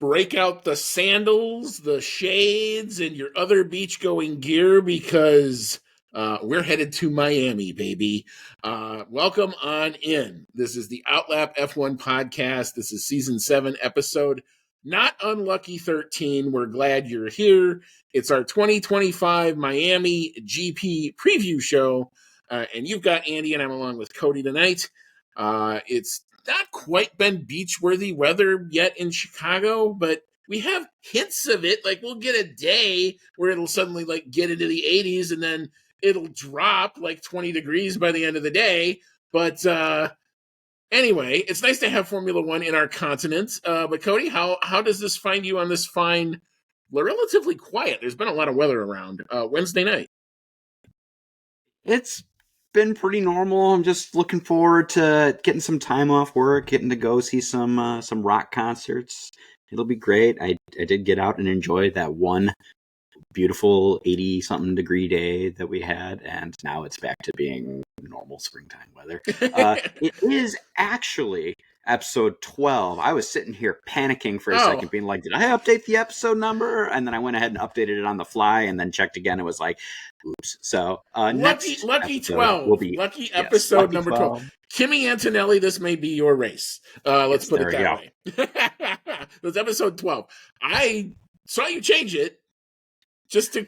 break out the sandals, the shades, and your other beach-going gear because we're headed to Miami, baby. Welcome on in. This is the Outlap F1 podcast. This is season 7, episode not unlucky 13. We're glad you're here. It's our 2025 Miami GP preview show, and you've got Andy, and I'm along with Cody tonight. It's not quite been beach-worthy weather yet in Chicago, but we have hints of it. Like, we'll get a day where it'll suddenly like get into the 80s and then it'll drop like 20 degrees by the end of the day. But anyway, it's nice to have Formula One in our continent. But Cody, how does this find you on this fine, relatively quiet? There's been a lot of weather around Wednesday night. It's been pretty normal. I'm just looking forward to getting some time off work, getting to go see some rock concerts. It'll be great. I did get out and enjoy that one beautiful 80-something degree day that we had, and now it's back to being normal springtime weather. It is actually episode 12. I was sitting here panicking for a second, being like, did I update the episode number? And then I went ahead and updated it on the fly and then checked again. It was like, oops. So lucky 12. Lucky episode number 12. Kimmy Antonelli, this may be your race. Let's put it that way. That's episode 12. I saw you change it. Just to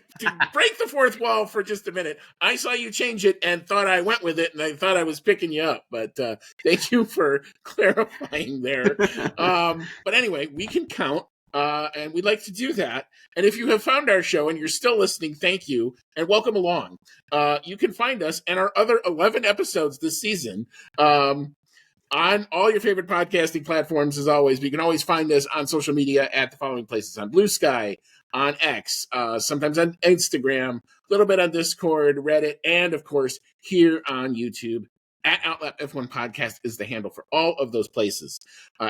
break the fourth wall for just a minute, I saw you change it and thought I went with it, and I thought I was picking you up. But thank you for clarifying there. But anyway, we can count, and we'd like to do that. And if you have found our show and you're still listening, thank you, and welcome along. You can find us and our other 11 episodes this season on all your favorite podcasting platforms, as always. But you can always find us on social media at the following places: on Blue Sky, on X, sometimes on Instagram, a little bit on Discord, Reddit, and of course here on YouTube. At Outlap F1 Podcast is the handle for all of those places.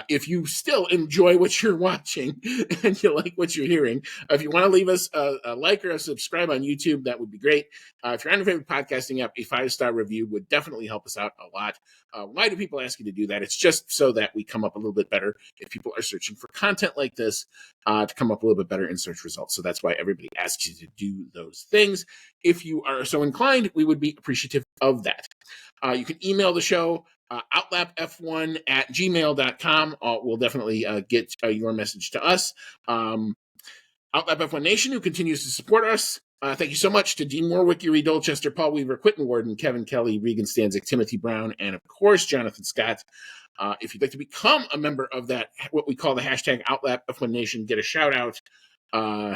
If you still enjoy what you're watching and you like what you're hearing, if you want to leave us a like or a subscribe on YouTube, that would be great. If you're on your favorite podcasting app, a 5-star review would definitely help us out a lot. Why do people ask you to do that? It's just so that we come up a little bit better if people are searching for content like this, to come up a little bit better in search results. So that's why everybody asks you to do those things. If you are so inclined, we would be appreciative of that. You can email the show, outlap f1@gmail.com. We'll definitely get your message to us. Outlap F1 Nation, who continues to support us. Thank you so much to Dean Warwick, Yuri Dolchester, Paul Weaver, Quentin Warden, Kevin Kelly, Regan Stanzik, Timothy Brown, and of course, Jonathan Scott. If you'd like to become a member of that, what we call the hashtag Outlap F1 Nation, get a shout out,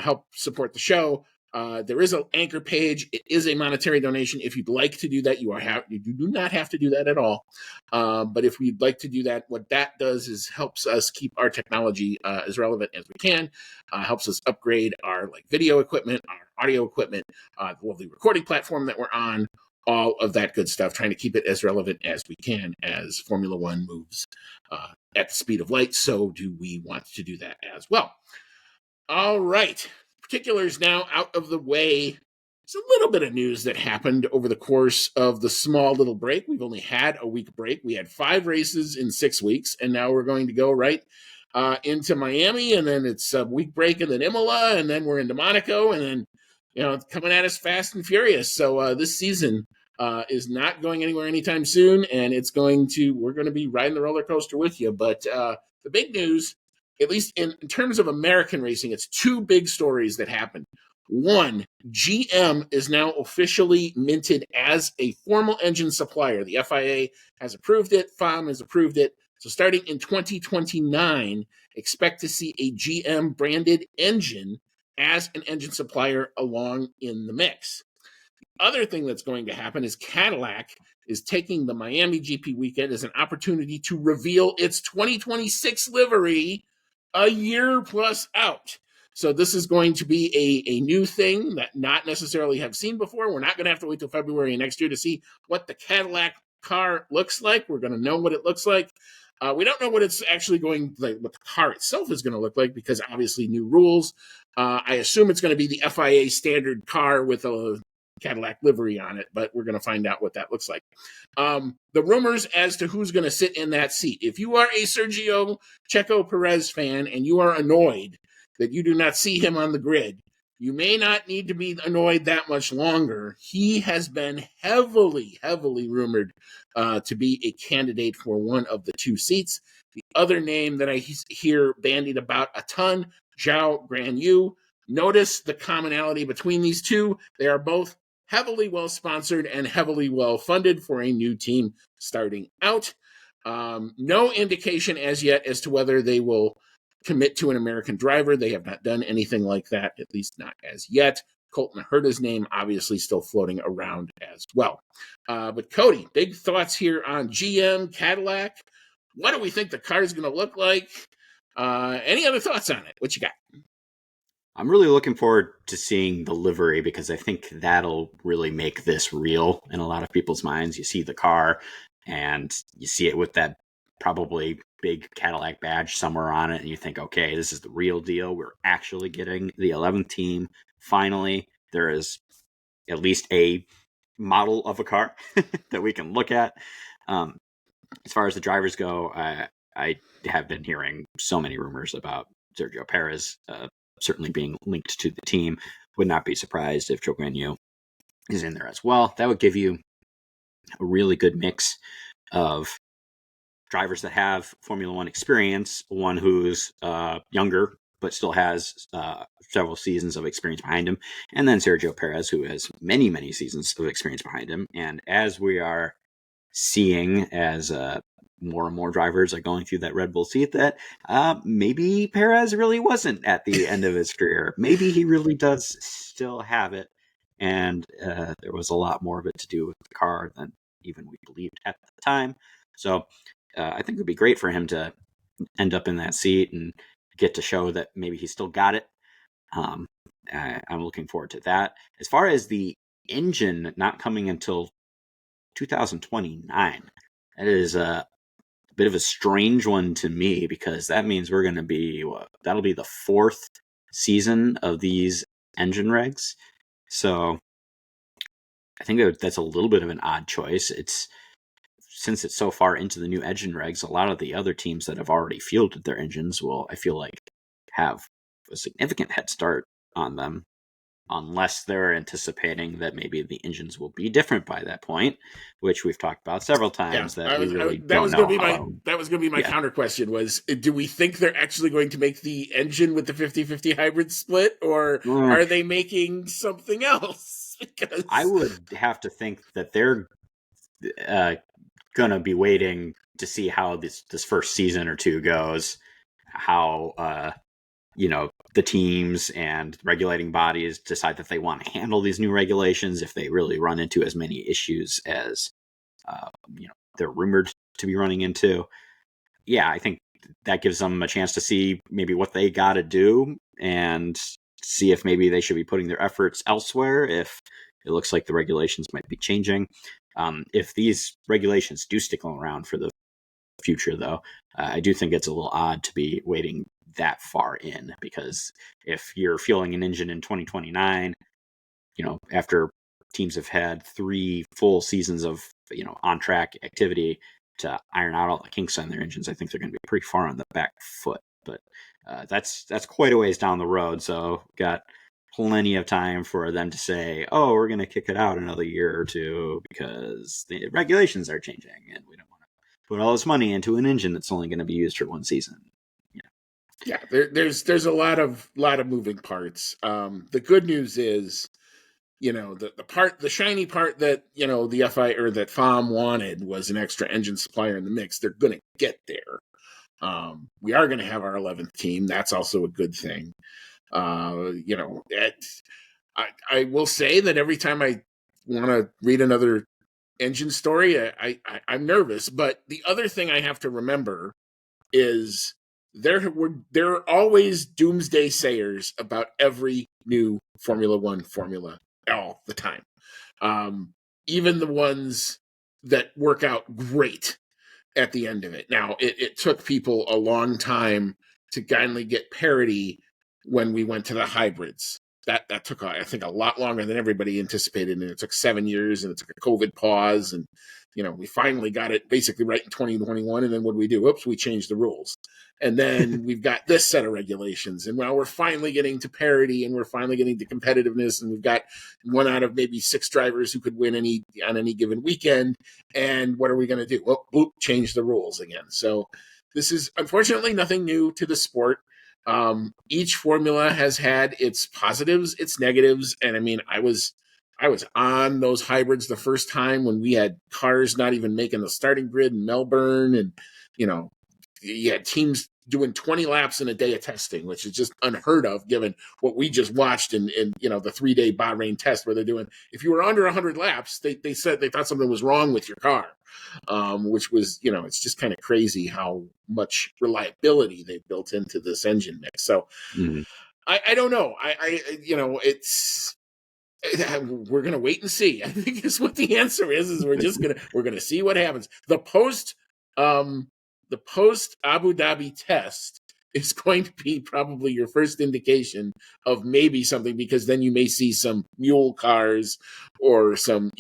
help support the show. There is an anchor page. It is a monetary donation. If you'd like to do that, you do not have to do that at all. But if we'd like to do that, what that does is helps us keep our technology as relevant as we can. Helps us upgrade our video equipment, our audio equipment, the lovely recording platform that we're on, all of that good stuff, trying to keep it as relevant as we can as Formula One moves at the speed of light. So do we want to do that as well. All right. Particulars now out of the way. There's a little bit of news that happened over the course of the small little break. We've only had a week break. We had 5 races in 6 weeks, and now we're going to go right into Miami, and then it's a week break, and then Imola, and then we're into Monaco, and then it's coming at us fast and furious. So this season is not going anywhere anytime soon, and we're going to be riding the roller coaster with you. But the big news, at least in terms of American racing, it's 2 big stories that happened. One, GM is now officially minted as a formal engine supplier. The FIA has approved it. FOM has approved it. So starting in 2029, expect to see a GM branded engine as an engine supplier along in the mix. The other thing that's going to happen is Cadillac is taking the Miami GP weekend as an opportunity to reveal its 2026 livery a year plus out. So this is going to be a new thing that not necessarily have seen before. We're not going to have to wait till February next year to see what the Cadillac car looks like. We're going to know what it looks like. We don't know what it's actually what the car itself is going to look like, because obviously new rules. I assume it's going to be the FIA standard car with a Cadillac livery on it, but we're going to find out what that looks like. The rumors as to who's going to sit in that seat. If you are a Sergio Checo Perez fan and you are annoyed that you do not see him on the grid, you may not need to be annoyed that much longer. He has been heavily rumored to be a candidate for one of the two seats. The other name that I hear bandied about a ton, Zhao Guanyu. Notice the commonality between these two. They are both heavily well-sponsored and heavily well-funded for a new team starting out. No indication as yet as to whether they will commit to an American driver. They have not done anything like that, at least not as yet. Colton Herta's name obviously still floating around as well. But Cody, big thoughts here on GM, Cadillac. What do we think the car is going to look like? Any other thoughts on it? What you got? I'm really looking forward to seeing the livery because I think that'll really make this real in a lot of people's minds. You see the car and you see it with that probably big Cadillac badge somewhere on it, and you think, okay, this is the real deal. We're actually getting the 11th team. Finally, there is at least a model of a car that we can look at. As far as the drivers go, I have been hearing so many rumors about Sergio Perez certainly being linked to the team. Would not be surprised if Zhou Guanyu is in there as well. That would give you a really good mix of drivers that have Formula One experience, one who's younger but still has several seasons of experience behind him, and then Sergio Perez, who has many seasons of experience behind him. And as we are seeing, as more and more drivers are going through that Red Bull seat, that maybe Perez really wasn't at the end of his career. Maybe he really does still have it, and there was a lot more of it to do with the car than even we believed at the time. So I think it would be great for him to end up in that seat and get to show that maybe he still got it. I'm looking forward to that. As far as the engine not coming until 2029, that is a bit of a strange one to me, because that means we're going to be, that'll be the fourth season of these engine regs. So I think that's a little bit of an odd choice. Since it's so far into the new engine regs, a lot of the other teams that have already fielded their engines will, I feel like, have a significant head start on them, unless they're anticipating that maybe the engines will be different by that point, which we've talked about several times. That was going to be my counter question was, do we think they're actually going to make the engine with the 50-50 hybrid split, or are they making something else? Because I would have to think that they're going to be waiting to see how this first season or two goes, how the teams and regulating bodies decide that they want to handle these new regulations, if they really run into as many issues as they're rumored to be running into. Yeah, I think that gives them a chance to see maybe what they got to do and see if maybe they should be putting their efforts elsewhere, if it looks like the regulations might be changing. If these regulations do stick around for the future, though, I do think it's a little odd to be waiting that far in, because if you're fueling an engine in 2029, after teams have had 3 full seasons of on-track activity to iron out all the kinks on their engines, I think they're going to be pretty far on the back foot. But that's quite a ways down the road, so got plenty of time for them to say, oh, we're going to kick it out another year or two because the regulations are changing and we don't want to put all this money into an engine that's only going to be used for one season. Yeah, there's a lot of moving parts. The good news is, the shiny part that the FI or that FOM wanted was an extra engine supplier in the mix. They're going to get there. We are going to have our 11th team. That's also a good thing. I will say that every time I want to read another engine story, I'm nervous. But the other thing I have to remember is there are always doomsday sayers about every new Formula One formula all the time. Even the ones that work out great at the end of it. Now, it took people a long time to finally get parity when we went to the hybrids. that took, I think, a lot longer than everybody anticipated, and it took 7 years, and it took a COVID pause, and we finally got it basically right in 2021, and then what do we do? Oops, we changed the rules. And then we've got this set of regulations, and now we're finally getting to parity, and we're finally getting to competitiveness, and we've got one out of maybe 6 drivers who could win on any given weekend. And what are we going to do? Well, boop, change the rules again. So this is unfortunately nothing new to the sport. Each formula has had its positives, its negatives, and I mean, I was on those hybrids the first time when we had cars not even making the starting grid in Melbourne, and you had teams doing 20 laps in a day of testing, which is just unheard of given what we just watched in the 3-day Bahrain test, where they're doing, if you were under 100 laps, they said they thought something was wrong with your car, which was, it's just kind of crazy how much reliability they built into this engine mix. So I don't know. We're gonna wait and see. I think is what the answer is we're gonna see what happens. The post Abu Dhabi test is going to be probably your first indication of maybe something, because then you may see some mule cars or some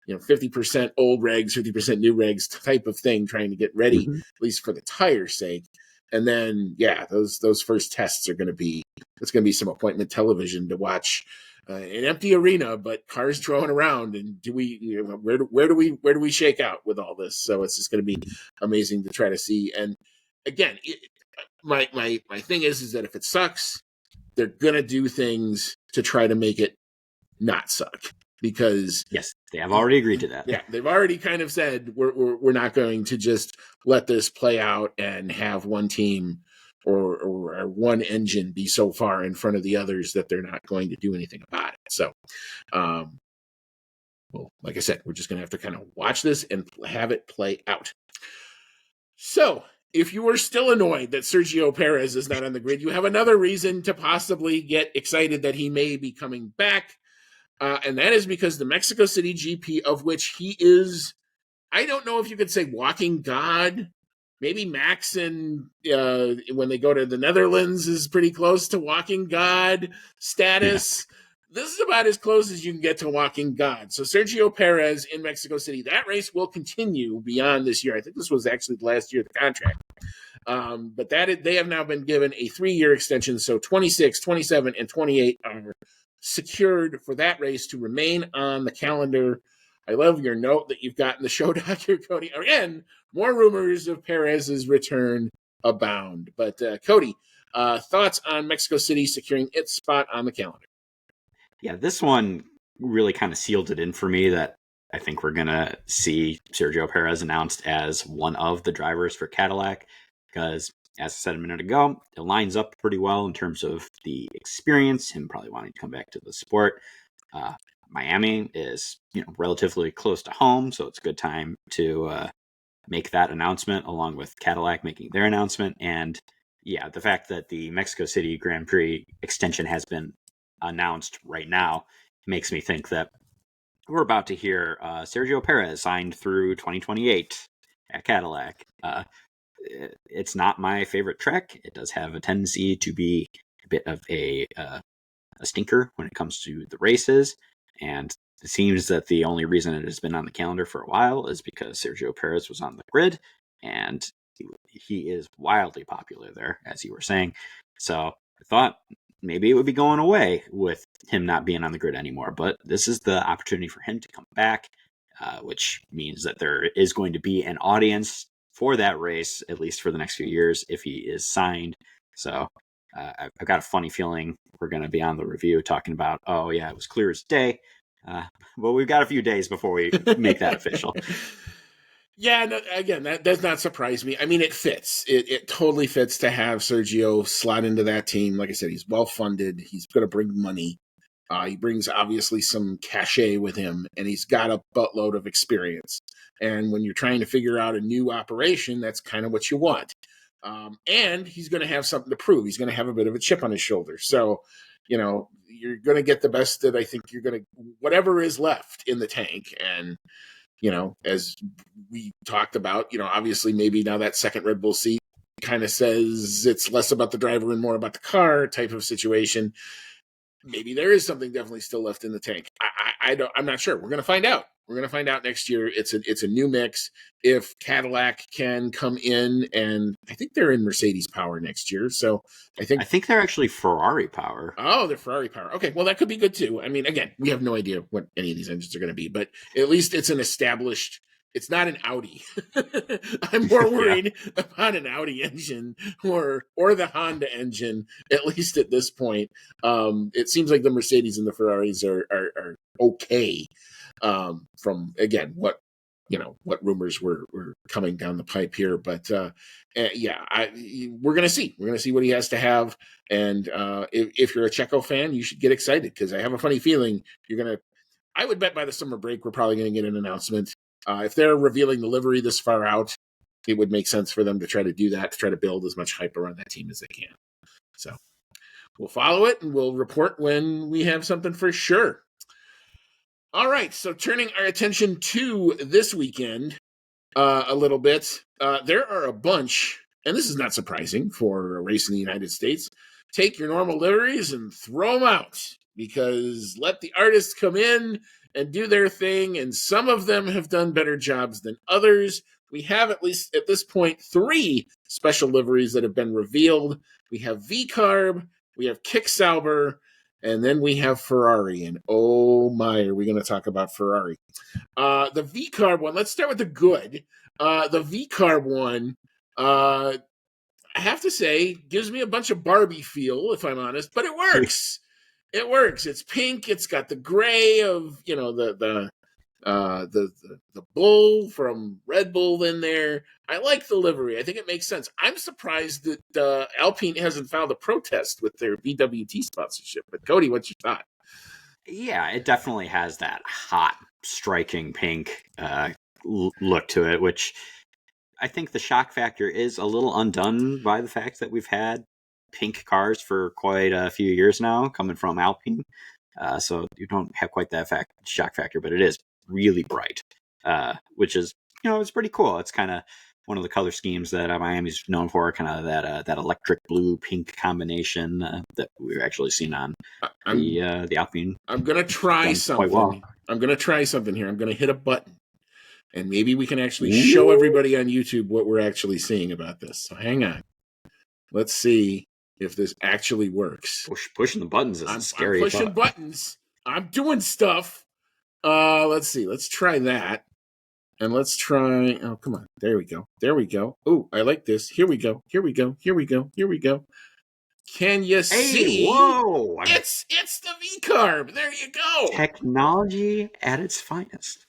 50% old regs, 50% new regs type of thing, trying to get ready, at least for the tire's sake. And then those first tests are going to be, it's going to be some appointment television to watch. An empty arena, but cars drone around, and where do we shake out with all this? So it's just going to be amazing to try to see. And again, my thing is that if it sucks, they're going to do things to try to make it not suck, because yes, they have already agreed to that. Yeah, they've already kind of said we're not going to just let this play out and have one team or one engine be so far in front of the others that they're not going to do anything about it. So, well, like I said, we're just going to have to kind of watch this and have it play out. So, if you are still annoyed that Sergio Perez is not on the grid, you have another reason to possibly get excited that he may be coming back. And that is because the Mexico City GP, of which he is, I don't know if you could say walking god. Maybe Max and when they go to the Netherlands is pretty close to walking god status. Yeah. This is about as close as you can get to walking god. So Sergio Perez in Mexico City, that race will continue beyond this year. I think this was actually the last year of the contract. But they have now been given a 3-year extension. So 26, 27, and 28 are secured for that race to remain on the calendar. I love your note that you've got in the show doc here, Cody. Again, more rumors of Perez's return abound. But Cody, thoughts on Mexico City securing its spot on the calendar? Yeah, this one really kind of sealed it in for me that I think we're going to see Sergio Perez announced as one of the drivers for Cadillac, because, as I said a minute ago, it lines up pretty well in terms of the experience, him probably wanting to come back to the sport. Miami is, relatively close to home, so it's a good time to make that announcement, along with Cadillac making their announcement. And yeah, the fact that the Mexico City Grand Prix extension has been announced right now makes me think that we're about to hear Sergio Perez signed through 2028 at Cadillac. It's not my favorite track. It does have a tendency to be a bit of a stinker when it comes to the races, and it seems that the only reason it has been on the calendar for a while is because Sergio Perez was on the grid, and he is wildly popular there, as you were saying. So I thought maybe it would be going away with him not being on the grid anymore, but this is the opportunity for him to come back, which means that there is going to be an audience for that race, at least for the next few years, if he is signed. So I've got a funny feeling we're going to be on the review talking about, oh yeah, it was clear as day. Well, we've got a few days before we make that official. Yeah, no, again, that does not surprise me. I mean, it fits. It totally fits to have Sergio slot into that team. Like I said, he's well-funded. He's going to bring money. He brings, obviously, some cachet with him, and he's got a buttload of experience. And when you're trying to figure out a new operation, that's kind of what you want. And he's going to have something to prove. He's going to have a bit of a chip on his shoulder. So, you're going to get the best that I think you're going to, whatever is left in the tank. And, as we talked about, obviously maybe now that second Red Bull seat kind of says it's less about the driver and more about the car type of situation. maybe there is something definitely still left in the tank. I'm not sure. We're going to find out. We're going to find out next year. It's a new mix. If Cadillac can come in, and I think they're in Mercedes power next year. So I think they're actually Ferrari power. Oh, they're Ferrari power. Okay, well that could be good too. I mean, again, we have no idea what any of these engines are going to be, but at least it's an established. It's not an Audi. I'm more worried about an Audi engine or the Honda engine. At least at this point, it seems like the Mercedes and the Ferraris are okay. From again what rumors were coming down the pipe here, but we're gonna see what he has to have, and if you're a Checo fan, you should get excited because I have a funny feeling I would bet by the summer break we're probably gonna get an announcement. If they're revealing the livery this far out, it would make sense for them to try to do that, to try to build as much hype around that team as they can. So we'll follow it and we'll report when we have something for sure. All right, so turning our attention to this weekend a little bit, there are a bunch, and this is not surprising for a race in the United States. Take your normal liveries and throw them out, because let the artists come in and do their thing, and some of them have done better jobs than others. We have, at least at this point, 3 special liveries that have been revealed. We have V-Carb, we have Kick Sauber, and then we have Ferrari, and oh my, are we going to talk about Ferrari. The V-Carb one, let's start with the good. The V-Carb one, I have to say, gives me a bunch of Barbie feel, if I'm honest, but it works. It works. It's pink. It's got the gray of, the bull from Red Bull in there. I like the livery. I think it makes sense. I'm surprised that Alpine hasn't filed a protest with their BWT sponsorship. But Cody, what's your thought? Yeah, it definitely has that hot, striking pink look to it, which I think the shock factor is a little undone by the fact that we've had pink cars for quite a few years now coming from Alpine. So you don't have quite that shock factor, but it is really bright, which is, it's pretty cool. It's kind of one of the color schemes that Miami's known for, kind of that electric blue pink combination that we've actually seen on the Alpine. I'm gonna try something. Well. I'm gonna try something here. I'm gonna hit a button, and maybe we can actually show everybody on YouTube what we're actually seeing about this. So hang on. Let's see if this actually works. Pushing the buttons is scary. I'm pushing buttons. I'm doing stuff. Let's see. Let's try that. And let's try. Oh, come on. There we go. There we go. Oh, I like this. Here we go. Here we go. Here we go. Here we go. Can you see? Whoa! It's the V-Carb. There you go. Technology at its finest.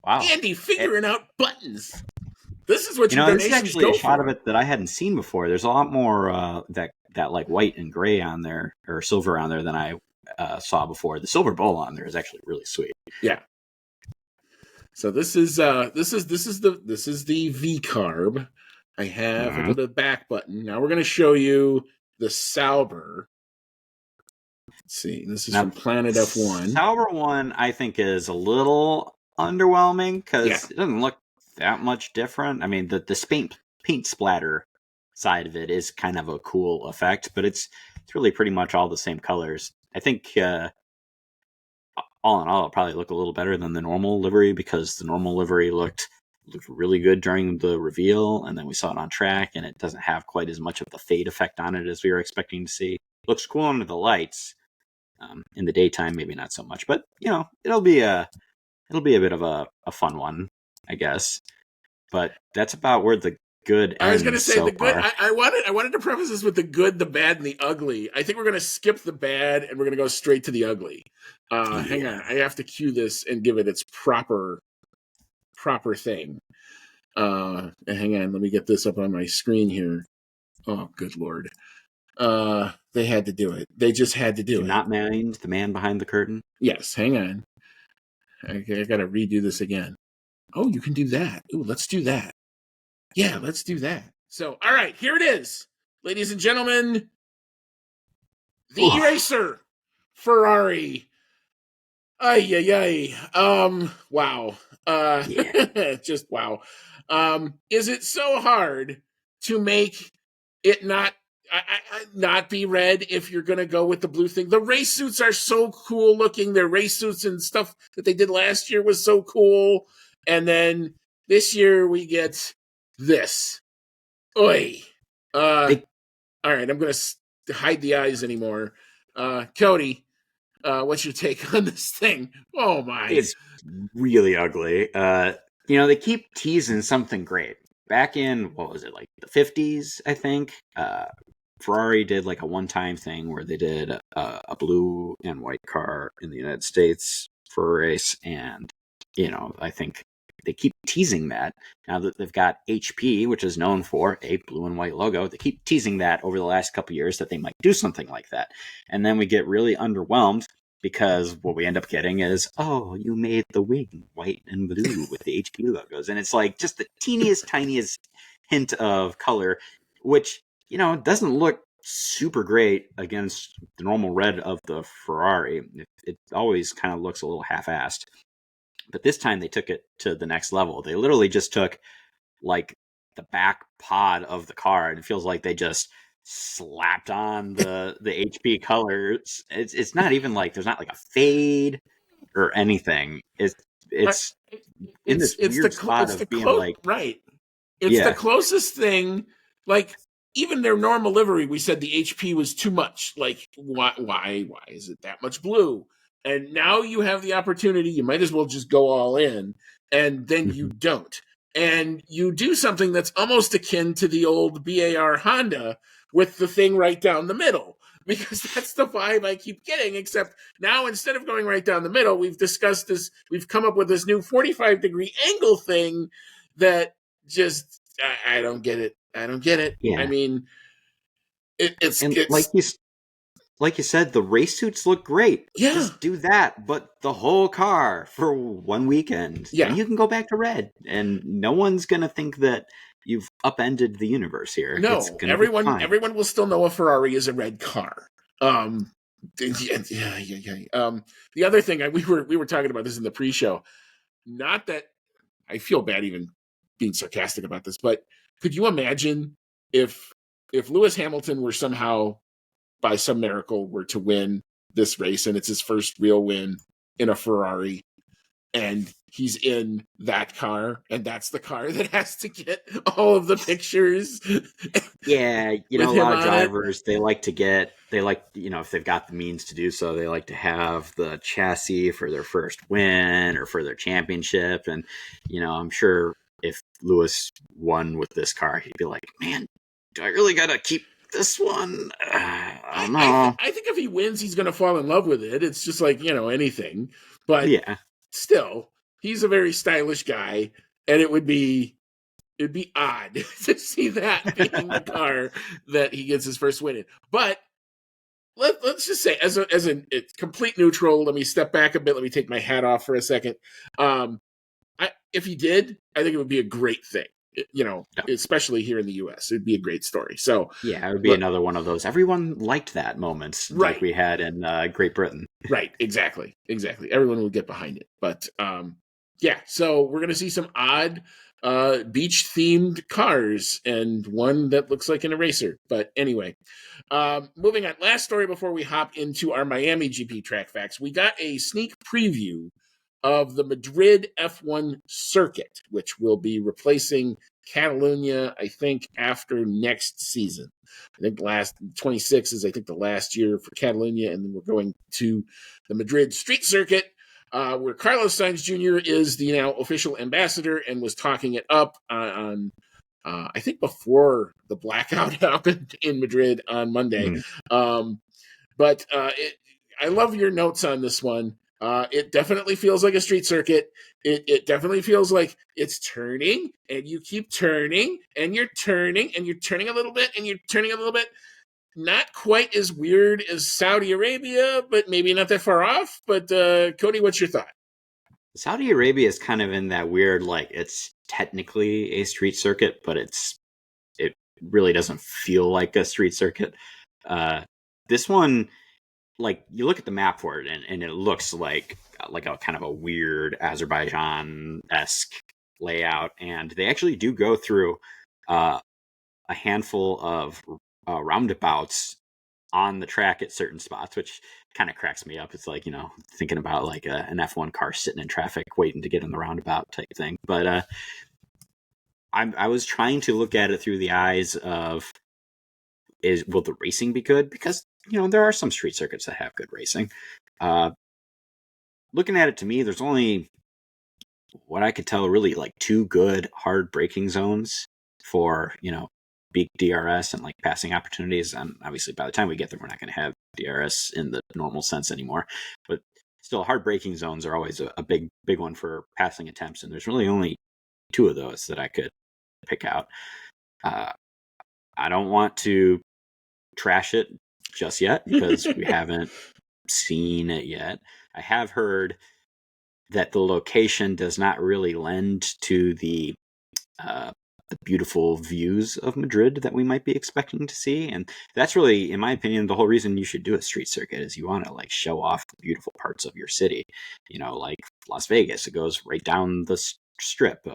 Wow. Andy figuring out buttons. This is what this is actually a shot of it that I hadn't seen before. There's a lot more that like white and gray on there, or silver on there, than I saw before. The silver bowl on there is actually really sweet. Yeah. So this is the V-Carb. I have the back button. Now we're going to show you the Sauber. Let's see. This is from Planet F1. Sauber one, I think, is a little underwhelming because it doesn't look that much different. I mean, the paint splatter side of it is kind of a cool effect, but it's really pretty much all the same colors. I think all in all, it'll probably look a little better than the normal livery, because the normal livery looked really good during the reveal, and then we saw it on track, and it doesn't have quite as much of the fade effect on it as we were expecting to see. Looks cool under the lights. In the daytime, maybe not so much, but it'll be a bit of a fun one, I guess. But that's about where the good. I was going to say the good. I wanted to preface this with the good, the bad, and the ugly. I think we're going to skip the bad and we're going to go straight to the ugly. Hang on, I have to cue this and give it its proper thing. Hang on, let me get this up on my screen here. Oh, good Lord. They had to do it. They just had to do it. Not mind the man behind the curtain? Yes, hang on. I got to redo this again. Oh, you can do that. Ooh, let's do that. Yeah, let's do that. So, all right, here it is. Ladies and gentlemen, the E-Racer Ferrari. Ay. Wow. Just wow. Is it so hard to make it not not be red if you're going to go with the blue thing. The race suits are so cool looking. Their race suits and stuff that they did last year was so cool. And then this year we get this. Oi. They All right, I'm going to hide the eyes anymore. Cody, what's your take on this thing? Oh, my. It's really ugly. They keep teasing something great. Back in, what was it, like the 50s, I think? Ferrari did like a one-time thing where they did a blue and white car in the United States for a race, and I think they keep teasing that. Now that they've got HP, which is known for a blue and white logo, they keep teasing that over the last couple of years that they might do something like that, and then we get really underwhelmed because what we end up getting is, oh, you made the wing white and blue with the HP logos, and it's like just the teeniest, tiniest hint of color, which doesn't look super great against the normal red of the Ferrari. It always kind of looks a little half-assed. But this time they took it to the next level. They literally just took like the back pod of the car, and it feels like they just slapped on the HP colors. It's not even like there's not like a fade or anything. It's in this weird spot of being like, right. It's the closest thing. Like, even their normal livery, we said the HP was too much. Like, why is it that much blue? And now you have the opportunity. You might as well just go all in, and then you don't. And you do something that's almost akin to the old BAR Honda with the thing right down the middle, because that's the vibe I keep getting. Except now, instead of going right down the middle, we've discussed this. We've come up with this new 45-degree angle thing that just I don't get it. I don't get it. Yeah. I mean, it's like you said, the race suits look great. Yeah. Just do that, but the whole car for one weekend. Yeah. Then you can go back to red, and no one's gonna think that you've upended the universe here. No, it's gonna be fine. Everyone will still know a Ferrari is a red car. Yeah. The other thing we were talking about this in the pre-show. Not that I feel bad even being sarcastic about this, but could you imagine if Lewis Hamilton were somehow, by some miracle, were to win this race, and it's his first real win in a Ferrari, and he's in that car, and that's the car that has to get all of the pictures. Yeah, a lot of drivers, they like, if they've got the means to do so, they like to have the chassis for their first win or for their championship. And, I'm sure if Lewis won with this car, he'd be like, man, do I really got to keep this one? I don't know. I think if he wins, he's going to fall in love with it. It's just like, anything. But yeah, still, he's a very stylish guy, and it'd be odd to see that being the car that he gets his first win in. But let's just say, as a complete neutral, let me step back a bit. Let me take my hat off for a second. If he did, I think it would be a great thing. Especially here in the U.S., it'd be a great story. So yeah, it would be another one of those. Everyone liked that moments, right, like we had in Great Britain. Right, exactly. Everyone would get behind it. But yeah, so we're gonna see some odd beach themed cars and one that looks like an eraser. But anyway, moving on. Last story before we hop into our Miami GP track facts. We got a sneak preview of the Madrid F1 circuit, which will be replacing Catalonia, I think, after next season. I think last 26 is, I think, the last year for Catalonia, and then we're going to the Madrid street circuit, where Carlos Sainz Jr. is the now official ambassador and was talking it up on I think before the blackout happened in Madrid on Monday. But I love your notes on this one. It definitely feels like a street circuit. It definitely feels like it's turning, and you keep turning, and you're turning, and you're turning a little bit, and you're turning a little bit. Not quite as weird as Saudi Arabia, but maybe not that far off. But Cody, what's your thought? Saudi Arabia is kind of in that weird, like, it's technically a street circuit, but it really doesn't feel like a street circuit. This one, like, you look at the map for it, and it looks like a kind of a weird Azerbaijan-esque layout, and they actually do go through a handful of roundabouts on the track at certain spots, which kind of cracks me up. It's like, thinking about like an F1 car sitting in traffic waiting to get in the roundabout type thing. But I was trying to look at it through the eyes of, will the racing be good? Because, there are some street circuits that have good racing. Looking at it, to me, there's only, what I could tell, really like 2 good hard braking zones for, big DRS and like passing opportunities. And obviously by the time we get there, we're not going to have DRS in the normal sense anymore, but still hard braking zones are always a big one for passing attempts. And there's really only 2 of those that I could pick out. I don't want to trash it just yet because we haven't seen it yet. I have heard that the location does not really lend to the beautiful views of Madrid that we might be expecting to see. And that's really, in my opinion, the whole reason you should do a street circuit is you want to like show off the beautiful parts of your city. Like Las Vegas, it goes right down the strip.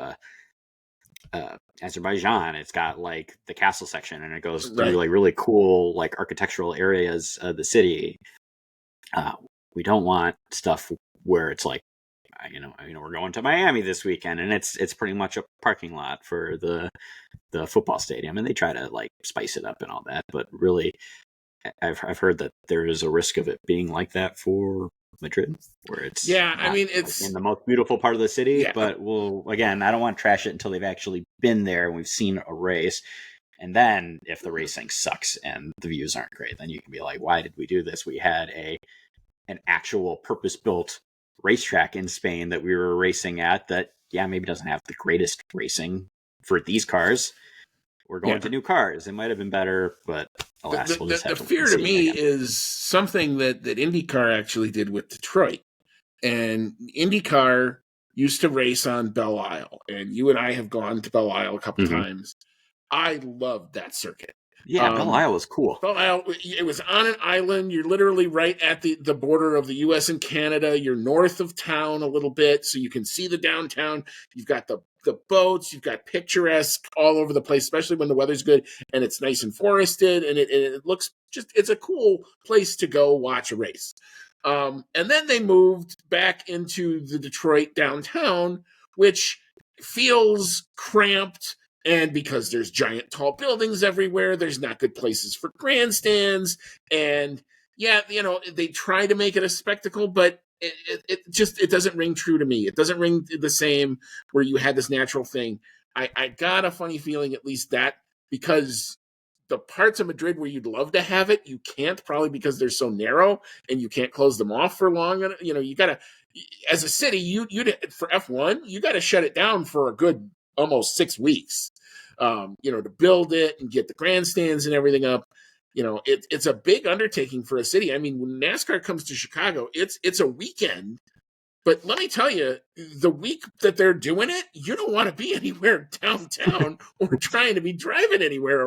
Azerbaijan, it's got like the castle section, and it goes through like really cool like architectural areas of the city. We don't want stuff where it's like, we're going to Miami this weekend, and it's pretty much a parking lot for the football stadium, and they try to like spice it up and all that. But really, I've heard that there is a risk of it being like that for Madrid, where it's it's in the most beautiful part of the city. Yeah. But again, I don't want to trash it until they've actually been there and we've seen a race. And then if the racing sucks and the views aren't great, then you can be like, why did we do this? We had an actual purpose-built racetrack in Spain that we were racing at that, maybe doesn't have the greatest racing for these cars. We're going to new cars. It might have been better, but alas, the fear to me is something that IndyCar actually did with Detroit. And IndyCar used to race on Belle Isle, and you and I have gone to Belle Isle a couple times. I loved that circuit. Yeah, Belle Isle was cool. Belle Isle, it was on an island. You're literally right at the border of the U.S. and Canada. You're north of town a little bit, so you can see the downtown. You've got the boats. You've got picturesque all over the place, especially when the weather's good and it's nice and forested, and it looks it's a cool place to go watch a race. And then they moved back into the Detroit downtown, which feels cramped. And because there's giant tall buildings everywhere, there's not good places for grandstands. And they try to make it a spectacle, but it doesn't ring true to me. It doesn't ring the same where you had this natural thing. I got a funny feeling, at least that, because the parts of Madrid where you'd love to have it, you can't, probably because they're so narrow and you can't close them off for long. You gotta, as a city, you for F1, you got to shut it down for a good almost 6 weeks, to build it and get the grandstands and everything up. It's a big undertaking for a city. I mean, when NASCAR comes to Chicago, it's a weekend. But let me tell you, the week that they're doing it, you don't want to be anywhere downtown or trying to be driving anywhere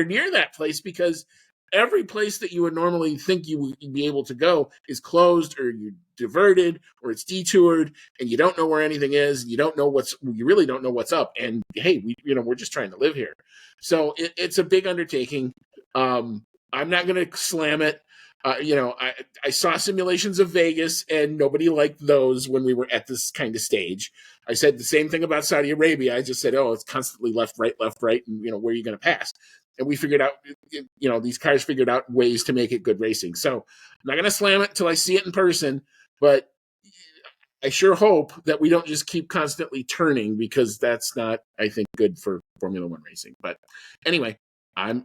near that place, because every place that you would normally think you would be able to go is closed, or you're diverted, or it's detoured, and you don't know where anything is. You really don't know what's up. And hey, we're just trying to live here. So it's a big undertaking. I'm not going to slam it. I saw simulations of Vegas, and nobody liked those when we were at this kind of stage. I said the same thing about Saudi Arabia. I just said, it's constantly left, right, and where are you going to pass? And we figured out, these cars figured out ways to make it good racing. So I'm not going to slam it until I see it in person, but I sure hope that we don't just keep constantly turning, because that's not, I think, good for Formula One racing. But anyway, I'm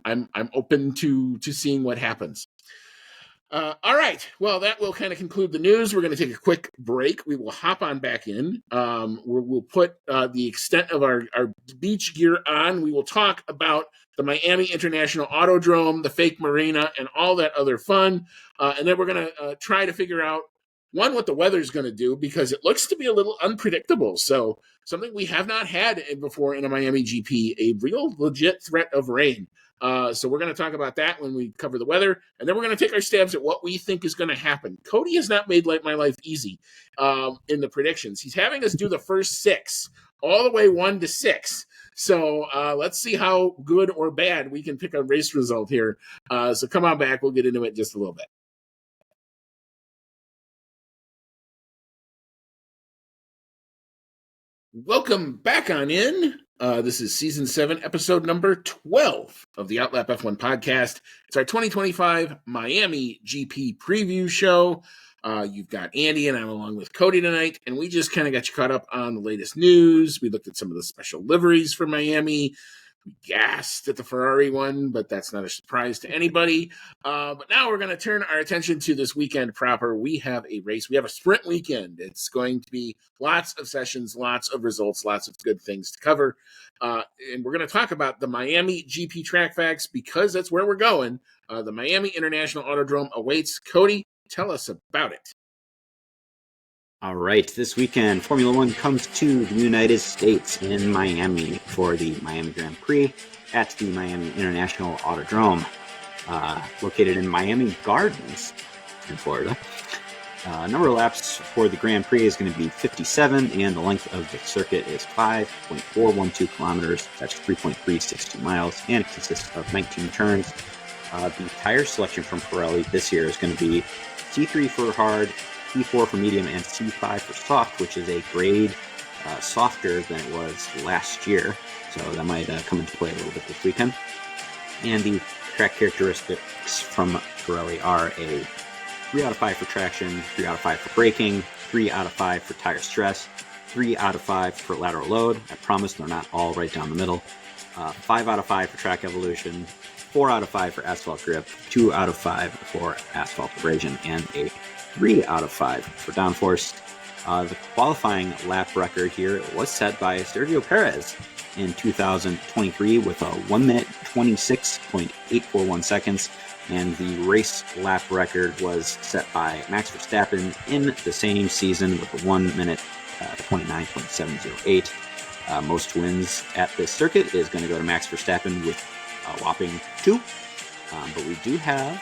open to seeing what happens. All right. Well, that will kind of conclude the news. We're going to take a quick break. We will hop on back in. We'll put the extent of our beach gear on. We will talk about the Miami International Autodrome, the fake marina, and all that other fun. And then we're going to try to figure out, one, what the weather is going to do, because it looks to be a little unpredictable. So something we have not had before in a Miami GP, a real legit threat of rain. So we're going to talk about that when we cover the weather, and then we're going to take our stabs at what we think is going to happen. Cody has not made my life easy in the predictions. He's having us do the first 6, all the way 1 to 6. So let's see how good or bad we can pick a race result here. So come on back. We'll get into it just a little bit. Welcome back on in. This is season 7, episode number 12 of the Outlap F1 podcast. It's our 2025 Miami GP preview show. You've got Andy and I'm along with Cody tonight, and we just kind of got you caught up on the latest news. We looked at some of the special liveries for Miami. We gasped at the Ferrari one, but that's not a surprise to anybody. But now we're going to turn our attention to this weekend proper. We have a race. We have a sprint weekend. It's going to be lots of sessions, lots of results, lots of good things to cover. And we're going to talk about the Miami GP track facts because that's where we're going. The Miami International Autodrome awaits. Cody, tell us about it. All right, this weekend, Formula One comes to the United States in Miami for the Miami Grand Prix at the Miami International Autodrome, located in Miami Gardens in Florida. Number of laps for the Grand Prix is going to be 57, and the length of the circuit is 5.412 kilometers. That's 3.362 miles, and it consists of 19 turns. The tire selection from Pirelli this year is going to be C3 for hard, C4 for medium, and C5 for soft, which is a grade softer than it was last year. So that might come into play a little bit this weekend. And the track characteristics from Pirelli are a 3 out of 5 for traction, 3 out of 5 for braking, 3 out of 5 for tire stress, 3 out of 5 for lateral load. I promise they're not all right down the middle. 5 out of 5 for track evolution, 4 out of 5 for asphalt grip, 2 out of 5 for asphalt abrasion, and a 3 out of 5 for downforce. The qualifying lap record here was set by Sergio Perez in 2023 with a 1 minute 26.841 seconds, and the race lap record was set by Max Verstappen in the same season with a 1 minute 29.708. Most wins at this circuit is going to go to Max Verstappen with a whopping 2. But we do have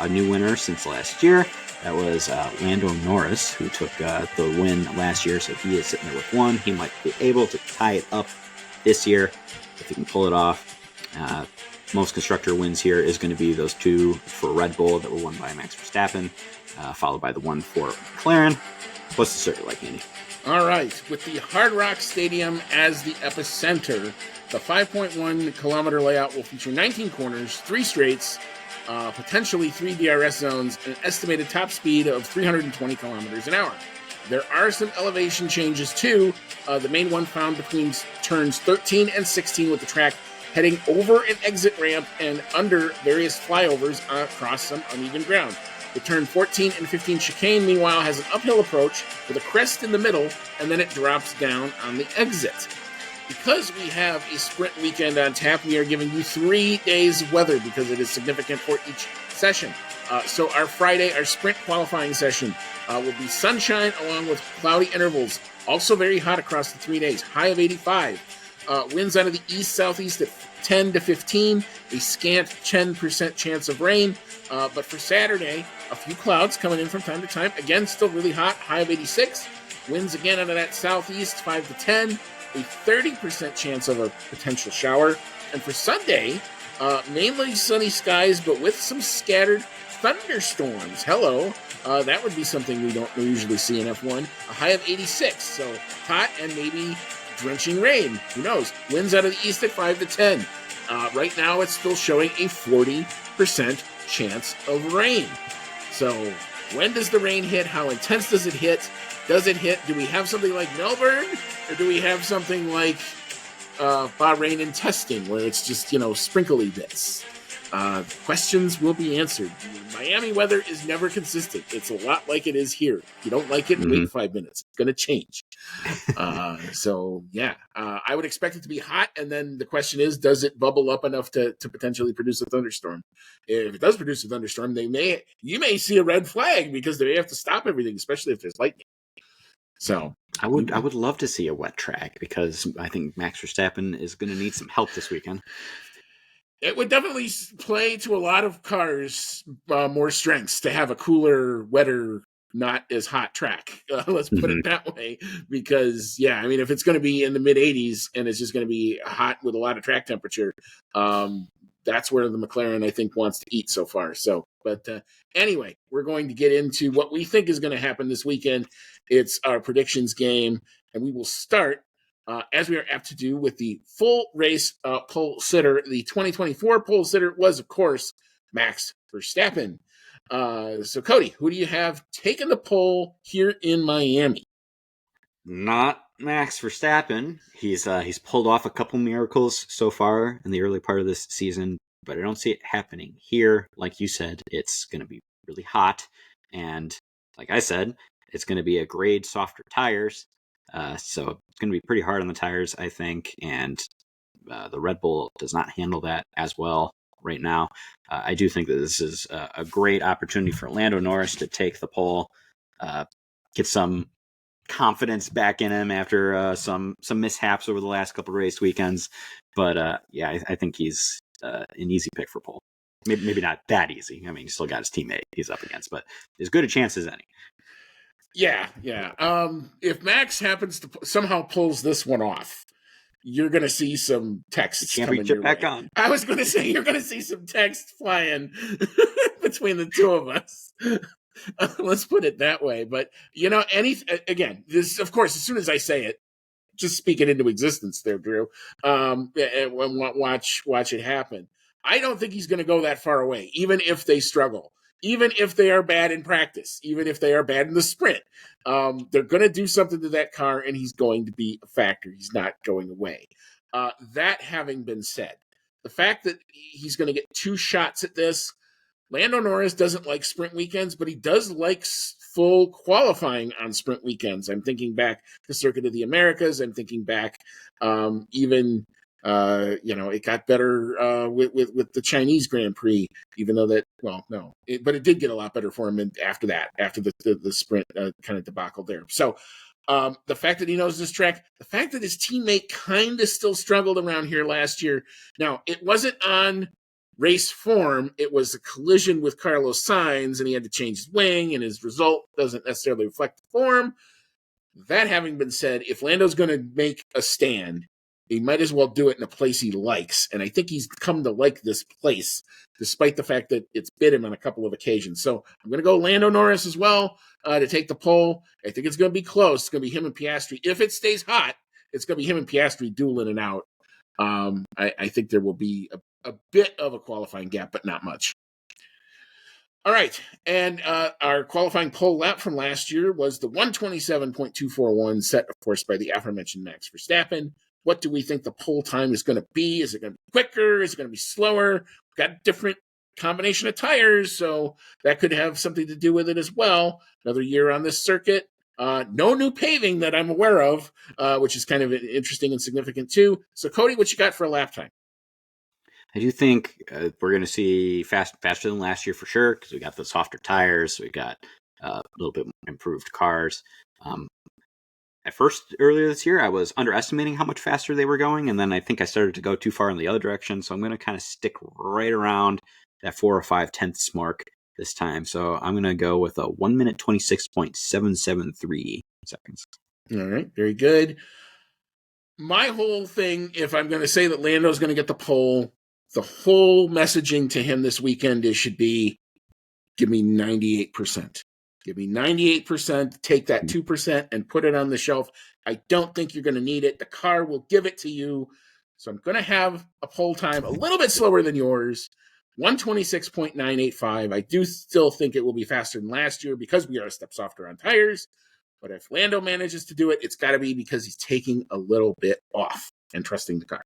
a new winner since last year. That was Lando Norris, who took the win last year, so he is sitting there with 1. He might be able to tie it up this year if he can pull it off. Most constructor wins here is going to be those 2 for Red Bull that were won by Max Verstappen, followed by the 1 for McLaren. What's the circuit like, Andy? All right, with the Hard Rock Stadium as the epicenter, the 5.1 kilometer layout will feature 19 corners, 3 straights, potentially 3 DRS zones, and an estimated top speed of 320 kilometers an hour. There are some elevation changes too. The main one found between turns 13 and 16 with the track heading over an exit ramp and under various flyovers across some uneven ground. The turn 14 and 15 chicane, meanwhile, has an uphill approach with a crest in the middle, and then it drops down on the exit. Because we have a sprint weekend on tap, we are giving you 3 days of weather because it is significant for each session. So our Friday, our sprint qualifying session, will be sunshine along with cloudy intervals. Also very hot across the 3 days. High of 85. Winds out of the east-southeast at 10 to 15. A scant 10% chance of rain. But for Saturday, a few clouds coming in from time to time. Again, still really hot. High of 86. Winds again out of that southeast, 5 to 10. A 30% chance of a potential shower. And for Sunday, mainly sunny skies, but with some scattered thunderstorms. Hello. That would be something we don't usually see in F1. A high of 86, so hot and maybe drenching rain. Who knows? Winds out of the east at 5 to 10. Right now, it's still showing a 40% chance of rain. So when does the rain hit? How intense does it hit? Does it hit? Do we have something like Melbourne? Or do we have something like Bahrain in testing, where it's just, sprinkly bits? Questions will be answered. Miami weather is never consistent. It's a lot like it is here. If you don't like it, wait 5 minutes. It's going to change. I would expect it to be hot, and then the question is, does it bubble up enough to potentially produce a thunderstorm? If it does produce a thunderstorm, you may see a red flag because they have to stop everything, especially if there's lightning. So I would love to see a wet track because I think Max Verstappen is going to need some help this weekend. It would definitely play to a lot of cars' more strengths to have a cooler, wetter, not as hot track. Let's put Mhm. it that way. Because, yeah, I mean, if it's going to be in the mid 80s and it's just going to be hot with a lot of track temperature, that's where the McLaren, I think, wants to eat so far. So, but anyway, we're going to get into what we think is going to happen this weekend. It's our predictions game, and we will start, as we are apt to do, with the full race pole sitter. The 2024 pole sitter was, of course, Max Verstappen. So, Cody, who do you have taking the pole here in Miami? Not Max Verstappen. He's pulled off a couple miracles so far in the early part of this season, but I don't see it happening here. Like you said, it's going to be really hot, and like I said, it's going to be a grade softer tires. So it's going to be pretty hard on the tires, I think, and the Red Bull does not handle that as well right now. I do think that this is a great opportunity for Lando Norris to take the pole, get some confidence back in him after some mishaps over the last couple of race weekends. But yeah, I think he's an easy pick for pole. Maybe not that easy. I mean, he's still got his teammate he's up against, but as good a chance as any. Yeah. If Max happens to somehow pulls this one off, you're going to see some The texts coming championship your back way. on. I was going to say you're going to see some texts flying between the two of us. Let's put it that way. But again, this, of course, as soon as I say it, just speak it into existence there, Drew. And watch it happen. I don't think he's going to go that far away, even if they struggle, even if they are bad in practice, even if they are bad in the sprint. They're going to do something to that car, and he's going to be a factor. He's not going away. That having been said, the fact that he's going to get two shots at this, Lando Norris doesn't like sprint weekends, but he does like full qualifying on sprint weekends. I'm thinking back to Circuit of the Americas. I'm thinking back even it got better with the Chinese Grand Prix, even though but it did get a lot better for him after that, after the sprint kind of debacle there. So the fact that he knows this track, the fact that his teammate kind of still struggled around here last year. Now, it wasn't on race form, it was a collision with Carlos Sainz, and he had to change his wing, and his result doesn't necessarily reflect the form. That having been said, if Lando's going to make a stand, he might as well do it in a place he likes, and I think he's come to like this place, despite the fact that it's bit him on a couple of occasions. So I'm going to go Lando Norris as well to take the pole. I think it's going to be close. It's going to be him and Piastri. If it stays hot, it's going to be him and Piastri dueling it out. I think there will be a bit of a qualifying gap, but not much. All right, and our qualifying pole lap from last year was the 127.241, set, of course, by the aforementioned Max Verstappen. What do we think the pole time is going to be? Is it going to be quicker? Is it going to be slower? We've got a different combination of tires, so that could have something to do with it as well. Another year on this circuit. No new paving that I'm aware of, which is kind of interesting and significant too. So, Cody, what you got for a lap time? I do think we're going to see faster than last year for sure because we got the softer tires, we got a little bit more improved cars. At first, earlier this year, I was underestimating how much faster they were going, and then I think I started to go too far in the other direction. So I'm going to kind of stick right around that 4 or 5 tenths mark this time. So I'm going to go with a 1 minute 26.773 seconds. All right, very good. My whole thing, if I'm going to say that Lando's going to get the pole, the whole messaging to him this weekend should be, give me 98%. Give me 98%, take that 2% and put it on the shelf. I don't think you're going to need it. The car will give it to you. So I'm going to have a pole time a little bit slower than yours, 126.985. I do still think it will be faster than last year because we are a step softer on tires. But if Lando manages to do it, it's got to be because he's taking a little bit off and trusting the car.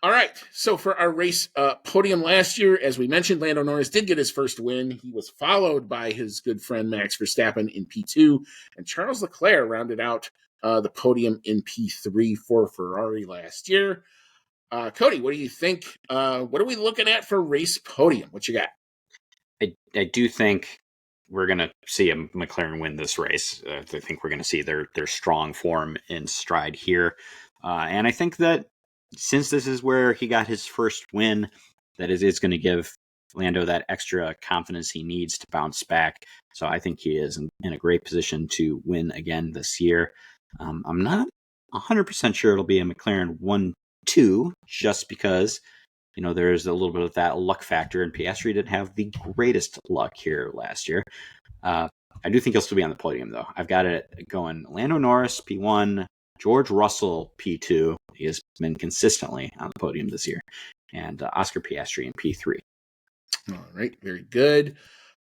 All right, so for our race podium last year, as we mentioned, Lando Norris did get his first win. He was followed by his good friend Max Verstappen in P2, and Charles Leclerc rounded out the podium in P3 for Ferrari last year. Cody, what do you think? What are we looking at for race podium? What you got? I do think we're going to see a McLaren win this race. I think we're going to see their strong form in stride here. And I think that since this is where he got his first win, that is going to give Lando that extra confidence he needs to bounce back. So I think he is in a great position to win again this year. I'm not 100% sure it'll be a McLaren 1-2, just because there's a little bit of that luck factor, and Piastri didn't have the greatest luck here last year. I do think he'll still be on the podium, though. I've got it going Lando Norris, P1, George Russell, P2. He has been consistently on the podium this year. And Oscar Piastri in P3. All right, very good.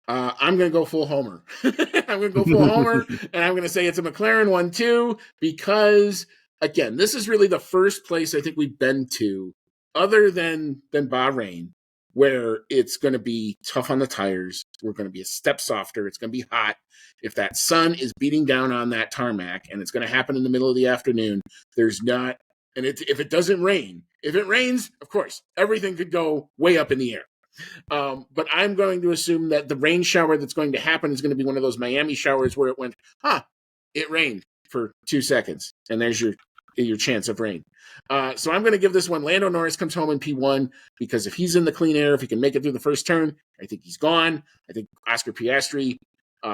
I'm going to go full homer. I'm going to go full homer, and I'm going to say it's a McLaren 1-2 because, again, this is really the first place I think we've been to, other than Bahrain, where it's going to be tough on the tires. We're going to be a step softer. It's going to be hot. If that sun is beating down on that tarmac, and it's going to happen in the middle of the afternoon, there's not, and if it doesn't rain, if it rains, of course, everything could go way up in the air. But I'm going to assume that the rain shower that's going to happen is going to be one of those Miami showers where it went, it rained for 2 seconds, and there's your chance of rain. So I'm going to give this one. Lando Norris comes home in P1 because if he's in the clean air, if he can make it through the first turn, I think he's gone. I think Oscar Piastri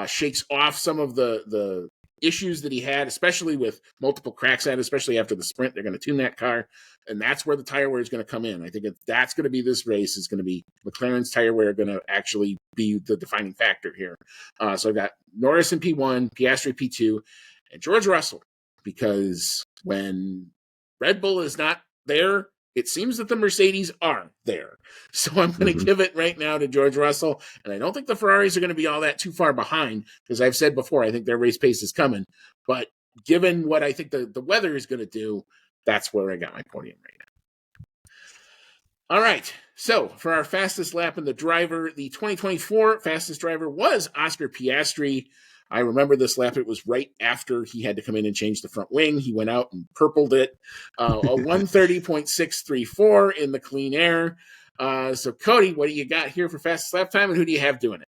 shakes off some of the issues that he had, especially with multiple cracks at it, especially after the sprint. They're going to tune that car, and that's where the tire wear is going to come in. I think that's going to be this race is going to be McLaren's tire wear going to actually be the defining factor here. So I've got Norris in P1, Piastri P2, and George Russell, because when Red Bull is not there, it seems that the Mercedes are there. So I'm going to give it right now to George Russell. And I don't think the Ferraris are going to be all that too far behind, because I've said before, I think their race pace is coming. But given what I think the weather is going to do, that's where I got my podium right now. All right. So for our fastest lap in the driver, the 2024 fastest driver was Oscar Piastri. I remember this lap. It was right after he had to come in and change the front wing. He went out and purpled it. A 1:30.634 in the clean air. So, Cody, what do you got here for fastest lap time, and who do you have doing it?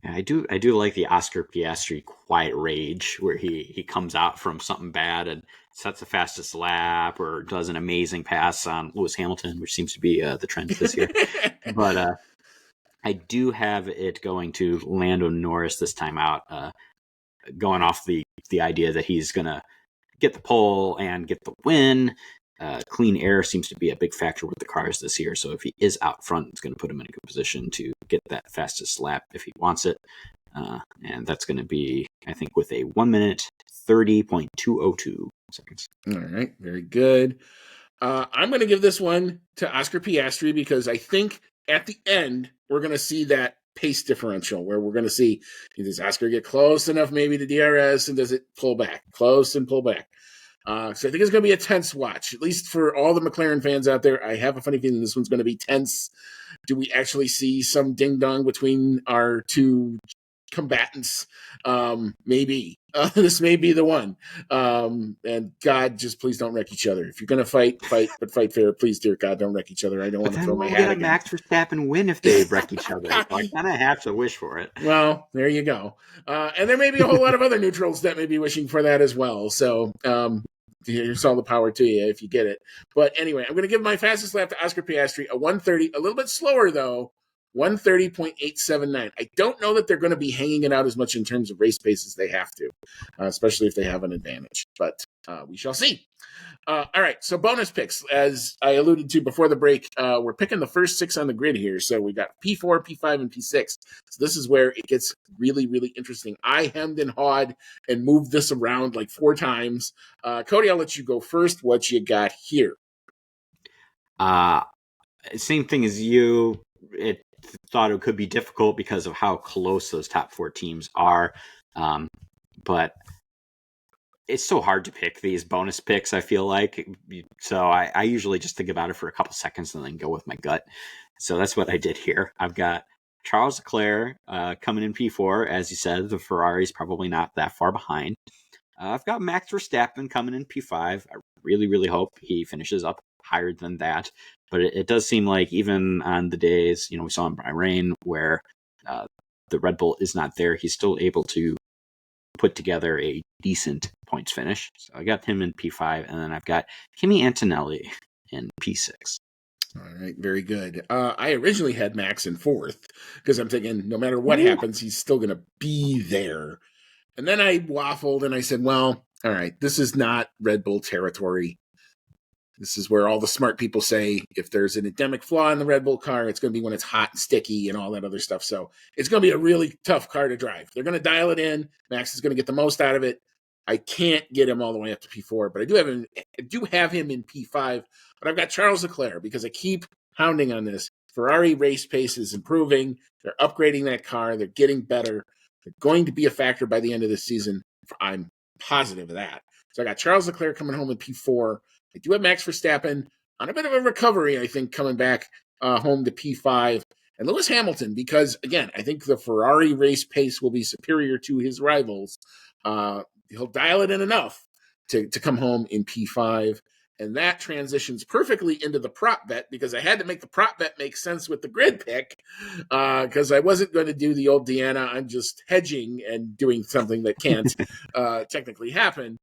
I do like the Oscar Piastri quiet rage, where he comes out from something bad and sets the fastest lap or does an amazing pass on Lewis Hamilton, which seems to be the trend this year. But I do have it going to Lando Norris this time out, going off the idea that he's going to get the pole and get the win. Clean air seems to be a big factor with the cars this year, so if he is out front, it's going to put him in a good position to get that fastest lap if he wants it. And that's going to be, I think, with a 1 minute 30.202 seconds. All right, very good. I'm going to give this one to Oscar Piastri because I think at the end we're going to see that pace differential where we're going to see, does Oscar get close enough maybe to DRS, and does it pull back? Close and pull back. So I think it's going to be a tense watch, at least for all the McLaren fans out there. I have a funny feeling this one's going to be tense. Do we actually see some ding-dong between our two combatants? Maybe. This may be the one. And God, just please don't wreck each other. If you're going to fight, but fight fair. Please, dear God, don't wreck each other. I don't want to throw my hat again. We'll get a Max Verstappen win if they wreck each other. I kind of have to wish for it. Well, there you go. And there may be a whole lot of other neutrals that may be wishing for that as well. So here's all the power to you if you get it. But anyway, I'm going to give my fastest lap to Oscar Piastri, a 1:30, a little bit slower though, 1:30.879. I don't know that they're going to be hanging it out as much in terms of race pace as they have to, especially if they have an advantage. But we shall see. All right, so bonus picks. As I alluded to before the break, we're picking the first 6 on the grid here. So we got P4, P5, and P6. So this is where it gets really, really interesting. I hemmed and hawed and moved this around like 4 times. Cody, I'll let you go first. What you got here? Same thing as you. It thought it could be difficult because of how close those top 4 teams are. But it's so hard to pick these bonus picks, I feel like. So I usually just think about it for a couple seconds and then go with my gut. So that's what I did here. I've got Charles Leclerc coming in P4. As you said, the Ferrari's probably not that far behind. I've got Max Verstappen coming in P5. I really, really hope he finishes up higher than that. But it does seem like even on the days, we saw in Bahrain where the Red Bull is not there, he's still able to put together a decent points finish. So I got him in P5, and then I've got Kimi Antonelli in P6. All right, very good. I originally had Max in fourth because I'm thinking no matter what Ooh. happens, he's still going to be there. And then I waffled and I said, well, all right, this is not Red Bull territory. This is where all the smart people say if there's an endemic flaw in the Red Bull car, it's going to be when it's hot and sticky and all that other stuff. So it's going to be a really tough car to drive. They're going to dial it in. Max is going to get the most out of it. I can't get him all the way up to P4, but I do have him in P5. But I've got Charles Leclerc because I keep hounding on this. Ferrari race pace is improving. They're upgrading that car. They're getting better. They're going to be a factor by the end of the season. I'm positive of that. So I got Charles Leclerc coming home in P4. I do have Max Verstappen on a bit of a recovery, I think, coming back home to P5. And Lewis Hamilton, because, again, I think the Ferrari race pace will be superior to his rivals. He'll dial it in enough to come home in P5. And that transitions perfectly into the prop bet because I had to make the prop bet make sense with the grid pick because I wasn't going to do the old Deanna. I'm just hedging and doing something that can't technically happen.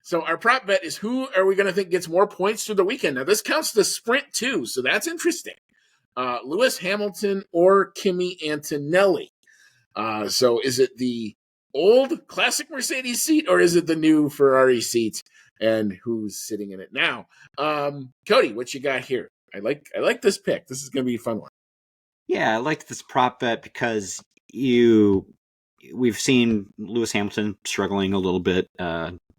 So our prop bet is who are we going to think gets more points through the weekend? Now, this counts the sprint too, so that's interesting. Lewis Hamilton or Kimi Antonelli. So is it the old classic Mercedes seat or is it the new Ferrari seat? And who's sitting in it now? Cody, what you got here? I like this pick. This is going to be a fun one. Yeah, I like this prop bet because we've seen Lewis Hamilton struggling a little bit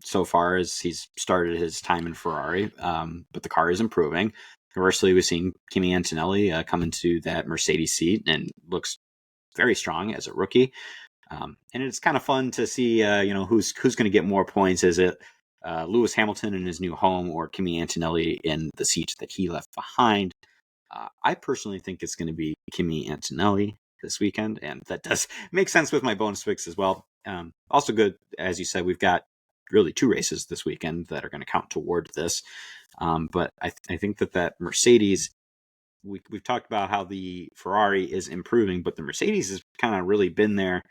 so far as he's started his time in Ferrari, but the car is improving. Conversely, we've seen Kimi Antonelli come into that Mercedes seat and looks very strong as a rookie. And it's kind of fun to see, who's going to get more points. Is it Lewis Hamilton in his new home or Kimi Antonelli in the seat that he left behind? I personally think it's going to be Kimi Antonelli this weekend, and that does make sense with my bonus picks as well. Also good, as you said, we've got really two races this weekend that are going to count toward this. But I think that Mercedes, we've talked about how the Ferrari is improving, but the Mercedes has kind of really been there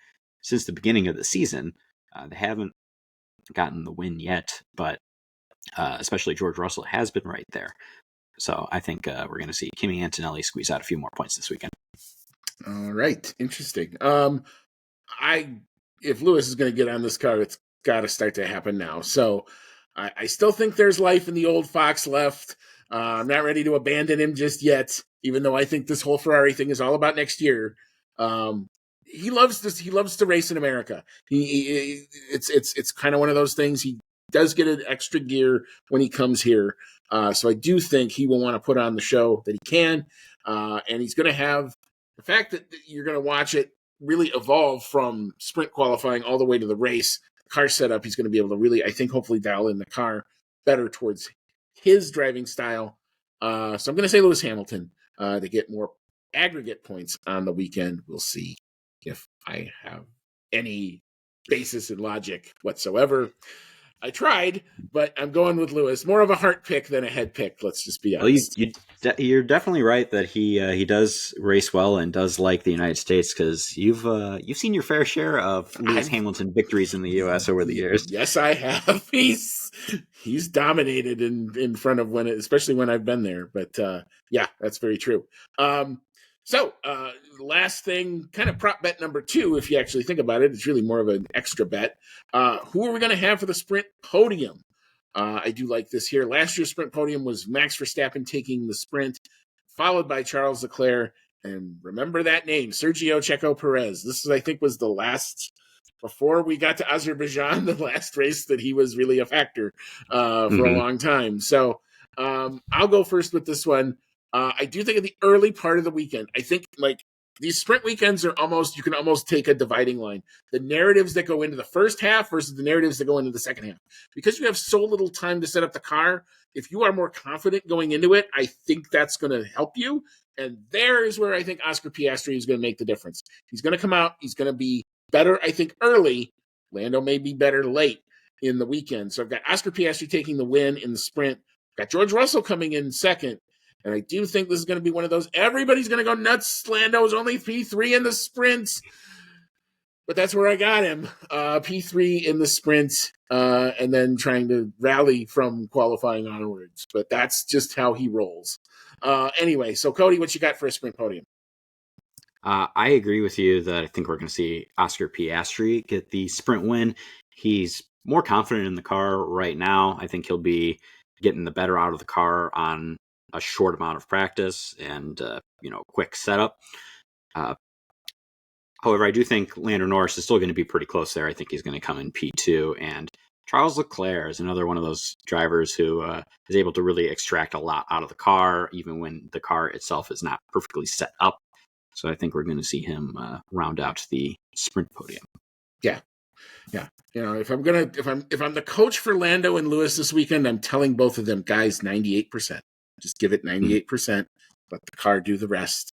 since the beginning of the season. They haven't gotten the win yet, but especially George Russell has been right there. So I think we're going to see Kimi Antonelli squeeze out a few more points this weekend. All right, interesting. If Lewis is going to get on this car, it's got to start to happen now. So I still think there's life in the old Fox left. I'm not ready to abandon him just yet, even though I think this whole Ferrari thing is all about next year. He loves this. He loves to race in America. It's kind of one of those things. He does get an extra gear when he comes here. So I do think he will want to put on the show that he can. And he's going to have the fact that you're going to watch it really evolve from sprint qualifying all the way to the race car setup. He's going to be able to really, I think, hopefully dial in the car better towards his driving style. So I'm going to say Lewis Hamilton to get more aggregate points on the weekend. We'll see if I have any basis in logic whatsoever. I tried, but I'm going with Lewis. More of a heart pick than a head pick. Let's just be honest. Well, you're definitely right that he does race well and does like the United States because you've seen your fair share of Lewis Hamilton victories in the U.S. over the years. Yes, I have. He's dominated in front of especially when I've been there. But yeah, that's very true. So last thing, kind of prop bet number 2, if you actually think about it, it's really more of an extra bet. Who are we going to have for the sprint podium? I do like this here. Last year's sprint podium was Max Verstappen taking the sprint, followed by Charles Leclerc. And remember that name, Sergio Checo Perez. This, I think, was the last, before we got to Azerbaijan, the last race that he was really a factor for a long time. So I'll go first with this one. I do think of the early part of the weekend. I think these sprint weekends are you can almost take a dividing line. The narratives that go into the first half versus the narratives that go into the second half. Because you have so little time to set up the car, if you are more confident going into it, I think that's going to help you. And there is where I think Oscar Piastri is going to make the difference. He's going to come out. He's going to be better, I think, early. Lando may be better late in the weekend. So I've got Oscar Piastri taking the win in the sprint. I've got George Russell coming in second. And I do think this is going to be one of those, everybody's going to go nuts. Lando's only P3 in the sprint. But that's where I got him. P3 in the sprint, and then trying to rally from qualifying onwards. But that's just how he rolls. Anyway, so Cody, what you got for a sprint podium? I agree with you that I think we're going to see Oscar Piastri get the sprint win. He's more confident in the car right now. I think he'll be getting the better out of the car on a short amount of practice and quick setup. However, I do think Lando Norris is still going to be pretty close there. I think he's going to come in P2, and Charles Leclerc is another one of those drivers who is able to really extract a lot out of the car, even when the car itself is not perfectly set up. So I think we're going to see him round out the sprint podium. Yeah. If I'm the coach for Lando and Lewis this weekend, I'm telling both of them, guys, 98%. Just give it 98%. Let the car do the rest,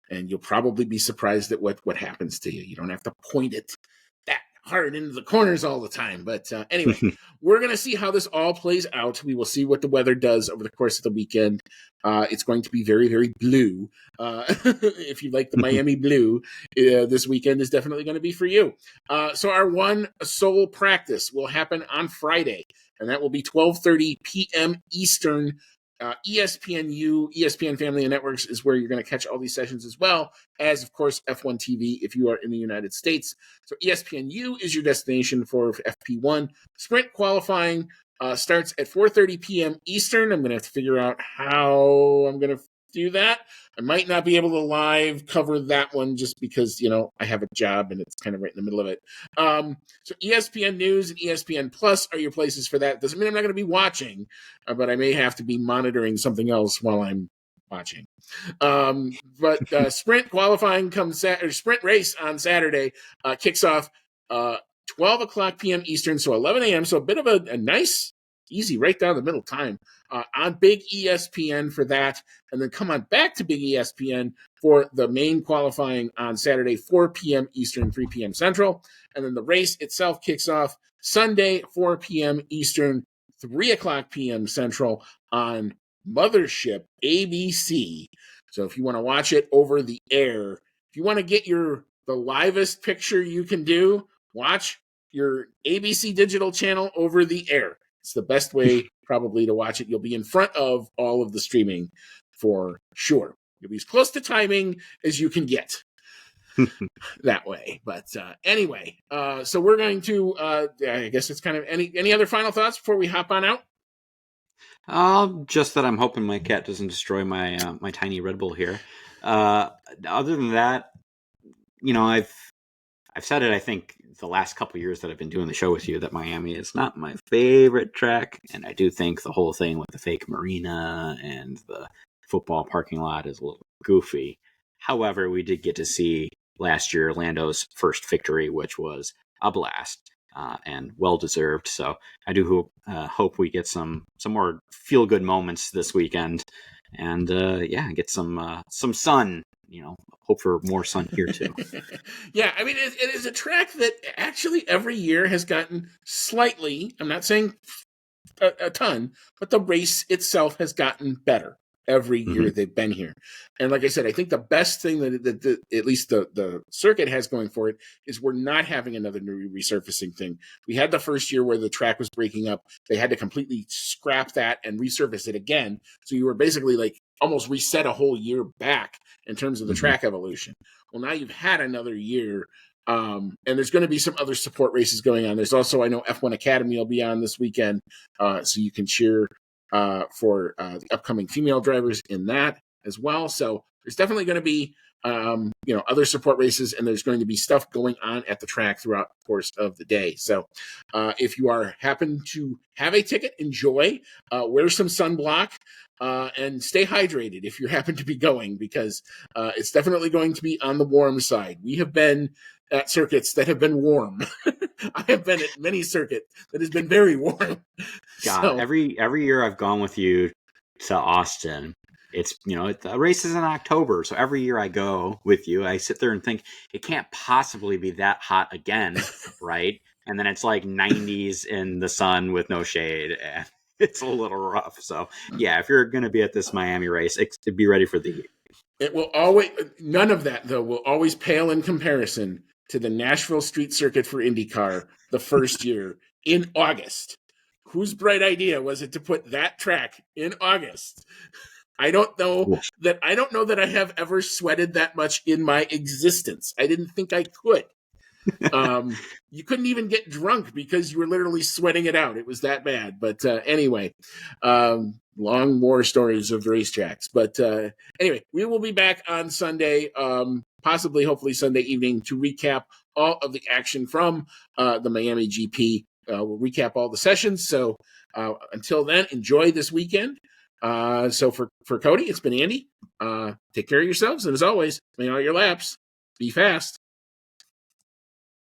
and you'll probably be surprised at what happens to you. You don't have to point it that hard into the corners all the time. But anyway, we're going to see how this all plays out. We will see what the weather does over the course of the weekend. It's going to be very, very blue. If you like the Miami blue, this weekend is definitely going to be for you. So our one sole practice will happen on Friday, and that will be 12:30 p.m. Eastern. ESPN Family and Networks is where you're going to catch all these sessions, as well as, of course, F1 TV if you are in the United States. So ESPNU is your destination for FP1. Sprint qualifying starts at 4:30 p.m. Eastern. I'm going to have to figure out how I'm going to do that. I might not be able to live cover that one just because, I have a job and it's kind of right in the middle of it. So ESPN News and ESPN Plus are your places for that. Doesn't mean I'm not going to be watching, but I may have to be monitoring something else while I'm watching. But sprint qualifying sprint race on Saturday kicks off 12 o'clock p.m. Eastern, so 11 a.m. So a bit of a nice, easy, right down the middle time on Big ESPN for that. And then come on back to Big ESPN for the main qualifying on Saturday, 4 p.m. Eastern, 3 p.m. Central. And then the race itself kicks off Sunday, 4 p.m. Eastern, 3 o'clock p.m. Central on Mothership ABC. So if you want to watch it over the air, if you want to get the livest picture you can do, watch your ABC digital channel over the air. It's the best way probably to watch it. You'll be in front of all of the streaming for sure. You'll be as close to timing as you can get that way. But anyway, so we're going to, I guess it's kind of any other final thoughts before we hop on out? Just that I'm hoping my cat doesn't destroy my my tiny Red Bull here. Other than that, I've said it, I think, the last couple of years that I've been doing the show with you, that Miami is not my favorite track. And I do think the whole thing with the fake marina and the football parking lot is a little goofy. However, we did get to see last year Lando's first victory, which was a blast and well-deserved. So I do hope we get some more feel-good moments this weekend. And get some sun. Hope for more sun here too. Yeah, I mean, it is a track that actually every year has gotten slightly, I'm not saying a ton, but the race itself has gotten better every year they've been here. And like I said, I think the best thing that at least the circuit has going for it is we're not having another new resurfacing thing. We had the first year where the track was breaking up. They had to completely scrap that and resurface it again. So you were basically like almost reset a whole year back in terms of the track evolution. Well, now you've had another year. And there's going to be some other support races going on. There's also, I know F1 Academy will be on this weekend. So you can cheer for the upcoming female drivers in that as well. So there's definitely going to be, other support races, and there's going to be stuff going on at the track throughout the course of the day. So if you happen to have a ticket, enjoy, wear some sunblock, and stay hydrated if you happen to be going, because it's definitely going to be on the warm side. We have been at circuits that have been warm. I have been at many circuits that has been very warm. God, So, every year I've gone with you to Austin, it's the race is in October, so every year I go with you, I sit there and think it can't possibly be that hot again, right? And then it's like 90s in the sun with no shade, and it's a little rough. So yeah, if you're going to be at this Miami race, be ready for the heat. It will always, none of that though will always pale in comparison to the Nashville Street Circuit for IndyCar the first year in August. Whose bright idea was it to put that track in August? I don't know that I have ever sweated that much in my existence. I didn't think I could. You couldn't even get drunk because you were literally sweating it out. It was that bad. But anyway, long more stories of racetracks. But anyway, we will be back on Sunday, possibly, hopefully Sunday evening, to recap all of the action from the Miami GP. We'll recap all the sessions. So until then, enjoy this weekend. So for Cody, it's been Andy. Take care of yourselves. And as always, may all your laps be fast.